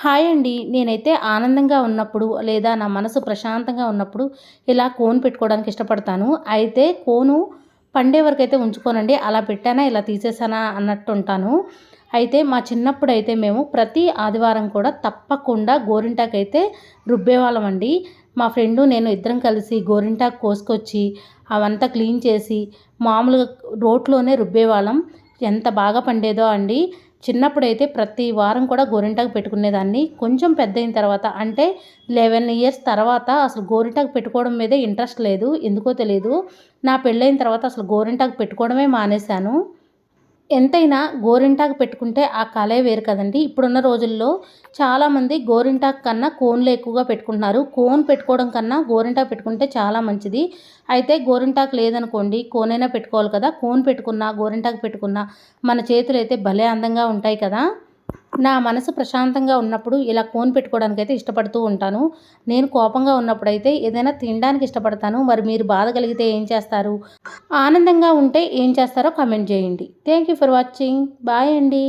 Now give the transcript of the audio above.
Hi అండి. నేనైతే ఆనందంగా ఉన్నప్పుడు లేదా నా మనసు ప్రశాంతంగా ఉన్నప్పుడు ఇలా కోన్ పెట్టుకోవడానికి ఇష్టపడతాను. అయితే కోను పండే వరకైతే ఉంచుకోనండి. అలా పెట్టానా ఇలా తీసేసానా అన్నట్టు ఉంటాను. అయితే మా చిన్నప్పుడైతే మేము ప్రతి ఆదివారం కూడా తప్పకుండా గోరింటాకైతే రుబ్బేవాళ్ళమండి. మా ఫ్రెండు నేను ఇద్దరం కలిసి గోరింటాకు కోసుకొచ్చి అవంతా క్లీన్ చేసి మామూలుగా రోట్లోనే రుబ్బేవాళ్ళం. ఎంత బాగా పండేదో అండి. చిన్నప్పుడైతే ప్రతి వారం కూడా గోరింటాకు పెట్టుకునేదాన్ని. కొంచెం పెద్దయిన తర్వాత అంటే 11 ఇయర్స్ తర్వాత అసలు గోరింటాకు పెట్టుకోవడం మీదే ఇంట్రెస్ట్ లేదు. ఎందుకో తెలీదు. నా పెళ్ళైన తర్వాత అసలు గోరింటాకు పెట్టుకోవడమే మానేశాను. ఎంతైనా గోరింటాకు పెట్టుకుంటే ఆ కళే వేరు కదండీ! ఇప్పుడున్న రోజుల్లో చాలామంది గోరింటాకు కన్నా కోన్‌లే ఎక్కువగా పెట్టుకుంటున్నారు. కోన్ పెట్టుకోవడం కన్నా గోరింటాకు పెట్టుకుంటే చాలా మంచిది. అయితే గోరింటాకు లేదనుకోండి కోనైనా పెట్టుకోవాలి కదా! కోన్ పెట్టుకున్నా, గోరింటాకు పెట్టుకున్నా మన చేతులైతే భలే అందంగా ఉంటాయి కదా! నా మనసు ప్రశాంతంగా ఉన్నప్పుడు ఇలా కోన్ పెట్టుకోవడానికైతే ఇష్టపడుతూ ఉంటాను. నేను కోపంగా ఉన్నప్పుడైతే ఏదైనా తినడానికి ఇష్టపడతాను. మరి మీరు బాధ కలిగితే ఏం చేస్తారు? ఆనందంగా ఉంటే ఏం చేస్తారో కామెంట్ చేయండి. Thank you for watching. Bye అండి.